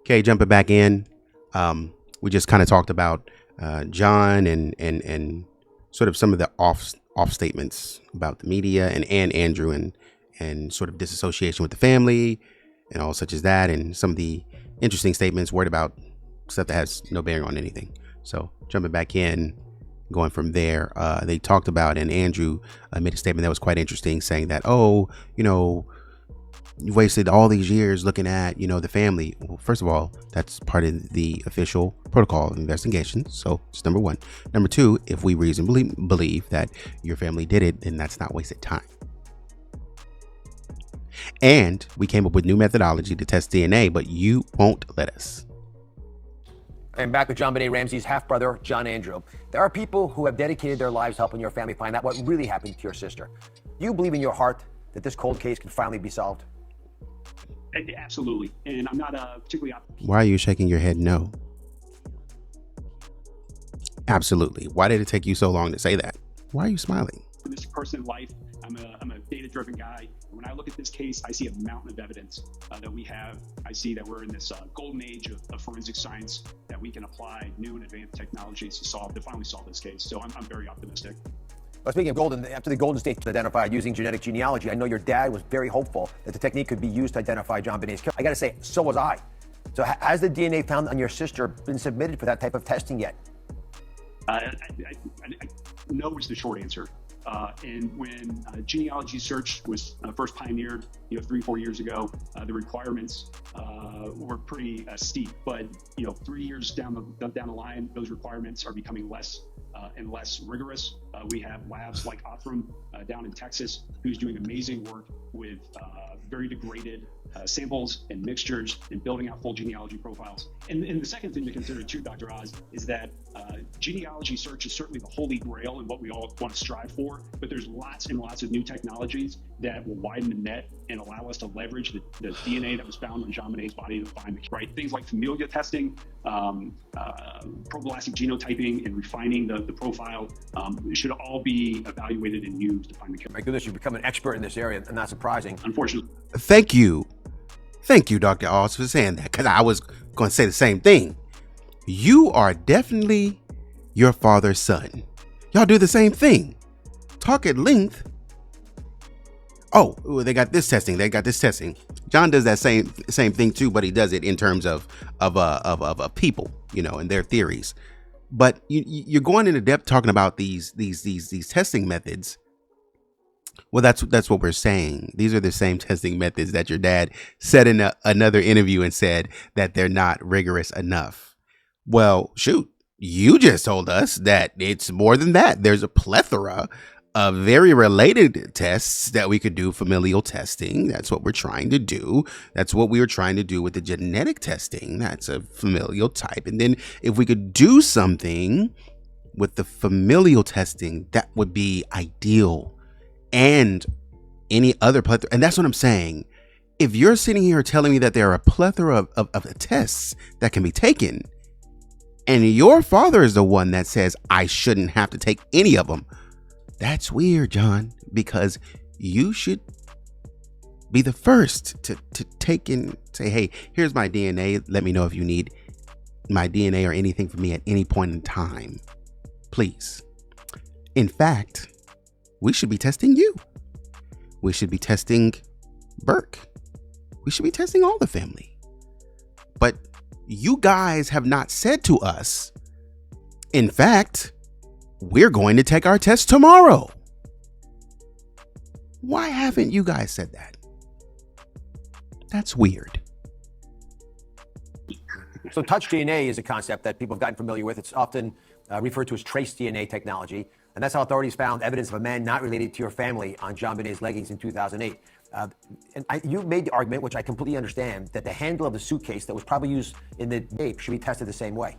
Okay, jumping back in. We just kind of talked about John and sort of some of the off statements about the media and Andrew and sort of disassociation with the family and all such as that, and some of the interesting statements worried about stuff that has no bearing on anything. So jumping back in, going from there, they talked about, and Andrew made a statement that was quite interesting, saying that, oh, you wasted all these years looking at, the family. Well, first of all, that's part of the official protocol of investigation. So it's number one. Number two, if we reasonably believe that your family did it, then that's not wasted time. And we came up with new methodology to test DNA, but you won't let us. And back with JonBenét, Ramsey's half-brother, John Andrew. There are people who have dedicated their lives helping your family find out what really happened to your sister. Do you believe in your heart that this cold case can finally be solved? Absolutely. And I'm not particularly... Why are you shaking your head no? Absolutely. Why did it take you so long to say that? Why are you smiling? For this person in life, I'm a data-driven guy. When I look at this case, I see a mountain of evidence that we have. I see that we're in this golden age of forensic science, that we can apply new and advanced technologies to finally solve this case. So I'm very optimistic. Well, speaking of golden, after the Golden State was identified using genetic genealogy, I know your dad was very hopeful that the technique could be used to identify JonBenét's killer. I got to say, so was I. So has the DNA found on your sister been submitted for that type of testing yet? No is the short answer. And when genealogy search was first pioneered, 3-4 years ago, the requirements were pretty steep. But 3 years down the line, those requirements are becoming less and less rigorous. We have labs like Othram down in Texas, who's doing amazing work with very degraded samples and mixtures and building out full genealogy profiles. And the second thing to consider too, Dr. Oz, is that genealogy search is certainly the holy grail and what we all want to strive for, but there's lots and lots of new technologies that will widen the net and allow us to leverage the DNA that was found on JonBenét's body to find the right things like familial testing, problastic genotyping, and refining the profile should all be evaluated and used to find the killer. My goodness, you've become an expert in this area, and not surprising. Unfortunately. Thank you, Dr. Oz, for saying that, because I was going to say the same thing. You are definitely your father's son. Y'all do the same thing. Talk at length. Oh, they got this testing. John does that same thing too, but he does it in terms of people, and their theories. But you're going into depth talking about these testing methods. Well, that's what we're saying. These are the same testing methods that your dad said in another interview and said that they're not rigorous enough. Well, shoot, you just told us that it's more than that. There's a plethora of very related tests that we could do. Familial testing. That's what we're trying to do. That's what we were trying to do with the genetic testing. That's a familial type. And then if we could do something with the familial testing, that would be ideal. And any other plethora. And that's what I'm saying. If you're sitting here telling me that there are a plethora of tests that can be taken, and your father is the one that says I shouldn't have to take any of them, that's weird, John, because you should be the first to take and say, hey, here's my DNA. Let me know if you need my DNA or anything from me at any point in time, please. In fact, we should be testing you. We should be testing Burke. We should be testing all the family. But you guys have not said to us, in fact, we're going to take our test tomorrow. Why haven't you guys said that? That's weird. So touch DNA is a concept that people have gotten familiar with. It's often referred to as trace DNA technology. And that's how authorities found evidence of a man not related to your family on JonBenét's leggings in 2008. You made the argument, which I completely understand, that the handle of the suitcase that was probably used in the tape should be tested the same way.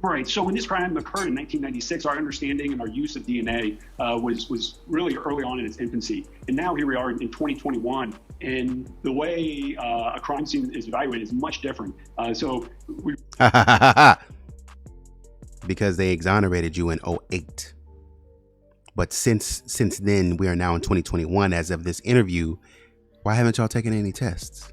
Right. So when this crime occurred in 1996, our understanding and our use of DNA was really early on in its infancy. And now here we are in 2021, and the way a crime scene is evaluated is much different. Because they exonerated you in 2008. But since then, we are now in 2021. As of this interview, why haven't y'all taken any tests?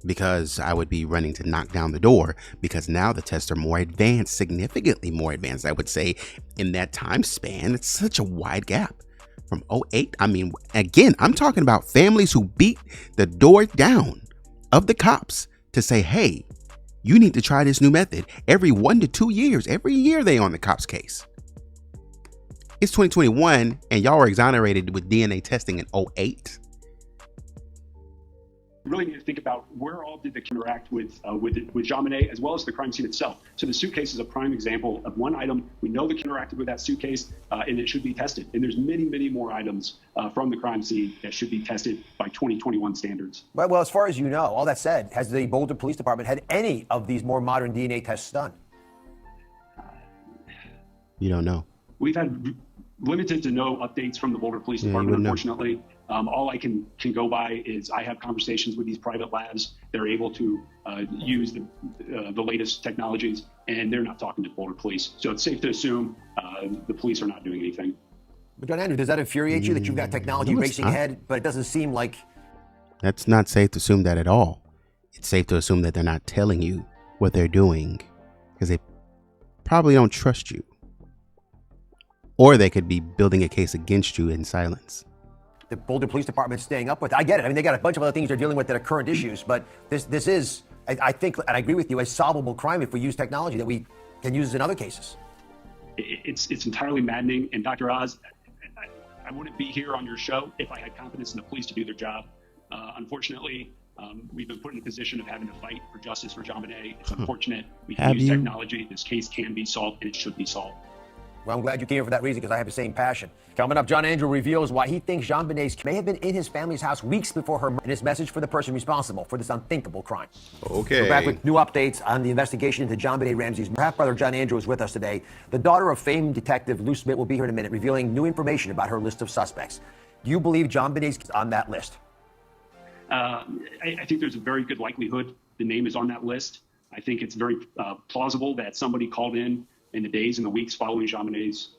because I would be running to knock down the door, because now the tests are more advanced, significantly more advanced. I would say in that time span, it's such a wide gap from '08. I mean, again, I'm talking about families who beat the door down of the cops to say, hey, you need to try this new method. Every 1 to 2 years, every year they on the cops case. It's 2021 and y'all were exonerated with DNA testing in '08. Really need to think about where all did they interact with JonBenét, as well as the crime scene itself. So the suitcase is a prime example of one item. We know they interacted with that suitcase, and it should be tested. And there's many, many more items from the crime scene that should be tested by 2021 standards. Well, as far as you know, all that said, has the Boulder Police Department had any of these more modern DNA tests done? You don't know. We've had limited to no updates from the Boulder Police Department, unfortunately. All I can go by is I have conversations with these private labs. They're able to use the latest technologies, and they're not talking to Boulder Police. So it's safe to assume the police are not doing anything. But John Andrew, does that infuriate you that you've got technology racing ahead, but it doesn't seem like... That's not safe to assume that at all. It's safe to assume that they're not telling you what they're doing because they probably don't trust you. Or they could be building a case against you in silence. The Boulder Police Department staying up with. I get it. I mean, they got a bunch of other things they're dealing with that are current issues, but this is, I think, and I agree with you, a solvable crime if we use technology that we can use in other cases. It's entirely maddening. And Dr. Oz, I wouldn't be here on your show if I had confidence in the police to do their job. Unfortunately, we've been put in a position of having to fight for justice for JonBenét. It's unfortunate. We can use technology. This case can be solved, and it should be solved. Well, I'm glad you came here for that reason, because I have the same passion. Coming up, John Andrew reveals why he thinks JonBenét's may have been in his family's house weeks before her murder, and his message for the person responsible for this unthinkable crime. Okay. We're back with new updates on the investigation into JonBenét Ramsey's half-brother. John Andrew is with us today. The daughter of famed detective Lou Smith will be here in a minute, revealing new information about her list of suspects. Do you believe JonBenét's on that list? I think there's a very good likelihood the name is on that list. I think it's very plausible that somebody called in the days and the weeks following JonBenét's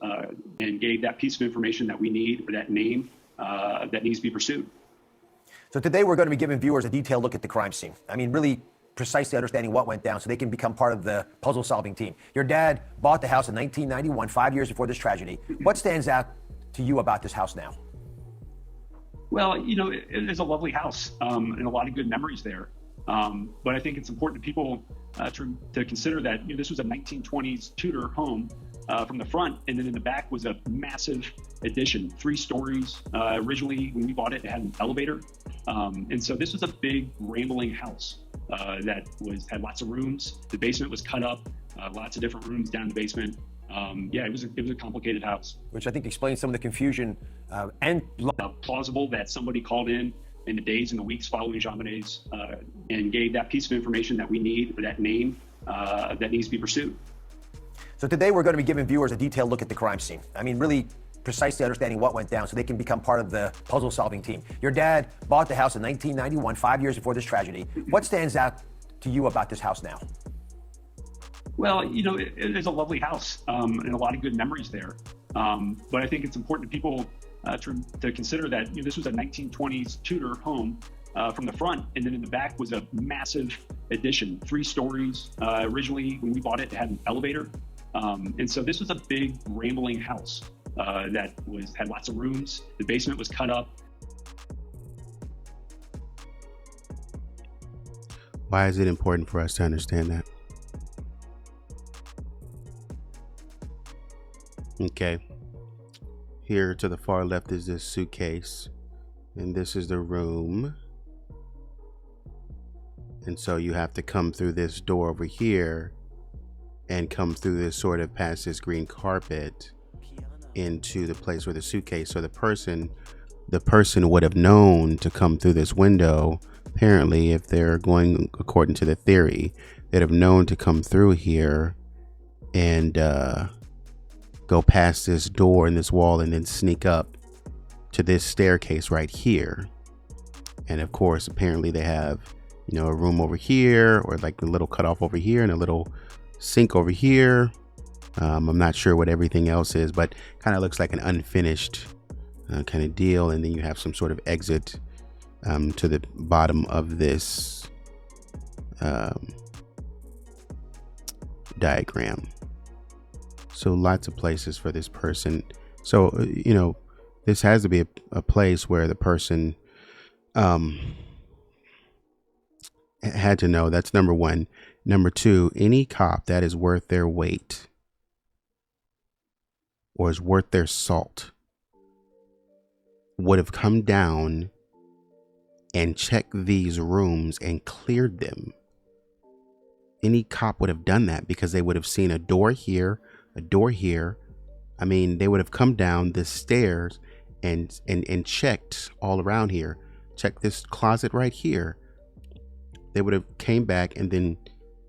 and gave that piece of information that we need, or that name that needs to be pursued. So today we're going to be giving viewers a detailed look at the crime scene. I mean, really precisely understanding what went down so they can become part of the puzzle-solving team. Your dad bought the house in 1991, 5 years before this tragedy. What stands out to you about this house now? Well, you know, it is a lovely house and a lot of good memories there. But I think it's important to people to consider that this was a 1920s Tudor home from the front, and then in the back was a massive addition, 3 stories. Originally, when we bought it, it had an elevator, and so this was a big, rambling house that had lots of rooms. The basement was cut up, lots of different rooms down the basement. Yeah, it was a complicated house, which I think explains some of the confusion and plausible that somebody called in the days and the weeks following JonBenét's and gave that piece of information that we need, or that name that needs to be pursued. So today we're going to be giving viewers a detailed look at the crime scene. I mean, really precisely understanding what went down so they can become part of the puzzle-solving team. Your dad bought the house in 1991, 5 years before this tragedy. What stands out to you about this house now? Well, it is a lovely house and a lot of good memories there. But I think it's important to people to consider that this was a 1920s Tudor home from the front, and then in the back was a massive addition, 3 stories. Originally, when we bought it, it had an elevator, and so this was a big, rambling house that had lots of rooms. The basement was cut up. Why is it important for us to understand that? Okay. Here to the far left is this suitcase, and this is the room. And so you have to come through this door over here and come through this sort of past this green carpet into the place where the suitcase. So the person would have known to come through this window. Apparently, if they're going according to the theory, they'd have known to come through here and go past this door and this wall and then sneak up to this staircase right here. And of course, apparently they have, a room over here, or like a little cutoff over here and a little sink over here. I'm not sure what everything else is, but kind of looks like an unfinished kind of deal. And then you have some sort of exit to the bottom of this diagram. So lots of places for this person. So, this has to be a place where the person had to know. That's number one. Number two, any cop that is worth their weight or is worth their salt would have come down and checked these rooms and cleared them. Any cop would have done that because they would have seen a door here, a door here. I mean, they would have come down the stairs and checked all around here. Check this closet right here. They would have came back and then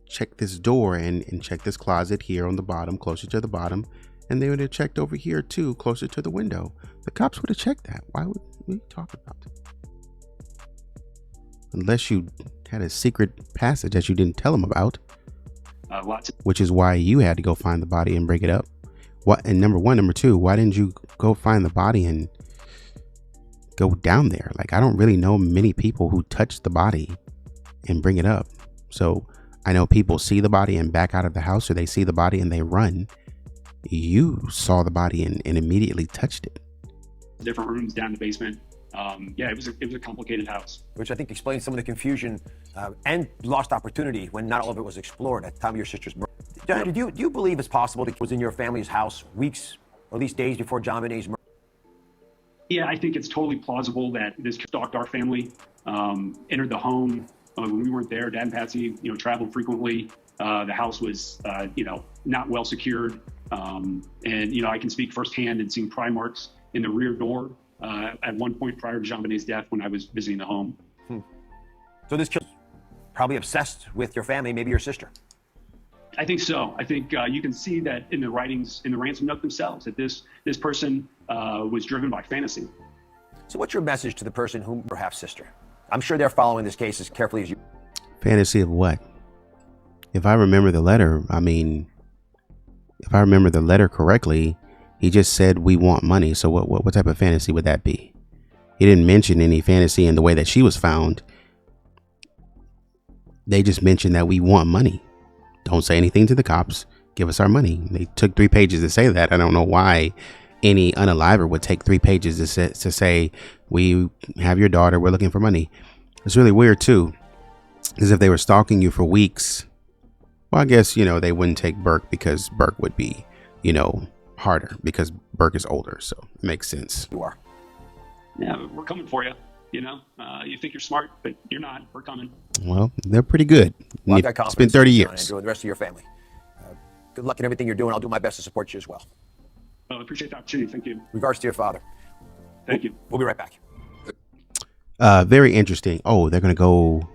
checked this door and checked this closet here on the bottom, closer to the bottom. And they would have checked over here too, closer to the window. The cops would have checked that. Why would we talk about it? Unless you had a secret passage that you didn't tell them about. Which is why you had to go find the body and break it up. What? And number one, number two, why didn't you go find the body and go down there? Like, I don't really know many people who touch the body and bring it up. So I know people see the body and back out of the house, or they see the body and they run. You saw the body and immediately touched it. Different rooms down in the basement. It was a complicated house. Which I think explains some of the confusion and lost opportunity when not all of it was explored at the time of your sister's murder. John, do you believe it's possible that it was in your family's house weeks, or at least days before JonBenét's murder? Yeah, I think it's totally plausible that this stalked our family, entered the home when we weren't there. Dad and Patsy, traveled frequently. The house was, not well secured. And I can speak firsthand and seeing pry marks in the rear door at one point prior to JonBenét's death when I was visiting the home. So this killer probably obsessed with your family, maybe your sister. I think so. I think you can see that in the writings in the ransom note themselves, that this person was driven by fantasy. So what's your message to the person whom your half-sister? I'm sure they're following this case as carefully as you. Fantasy of what? If I remember the letter, if I remember the letter correctly, he just said we want money. So what type of fantasy would that be? He didn't mention any fantasy in the way that she was found. They just mentioned that we want money. Don't say anything to the cops. Give us our money. They took 3 pages to say that. I don't know why any unaliver would take 3 pages to say, we have your daughter. We're looking for money. It's really weird, too. Because if they were stalking you for weeks, well, I guess, they wouldn't take Burke because Burke would be, harder because Burke is older. So it makes sense. You are. Yeah, we're coming for you. You think you're smart, but you're not. We're coming. Well, they're pretty good. Well, I've got confidence. It's been 30 years. Andrew, and the rest of your family. Good luck in everything you're doing. I'll do my best to support you as well. I appreciate the opportunity. Thank you. Regards to your father. Thank you. We'll be right back. Very interesting. Oh, they're going to go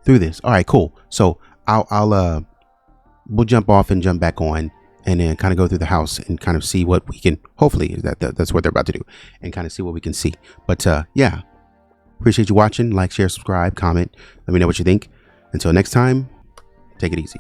through this. All right, cool. So we'll jump off and jump back on and then kind of go through the house and kind of see what we can, hopefully that's what they're about to do, and kind of see what we can see. But yeah, appreciate you watching. Like, share, subscribe, comment. Let me know what you think. Until next time, take it easy.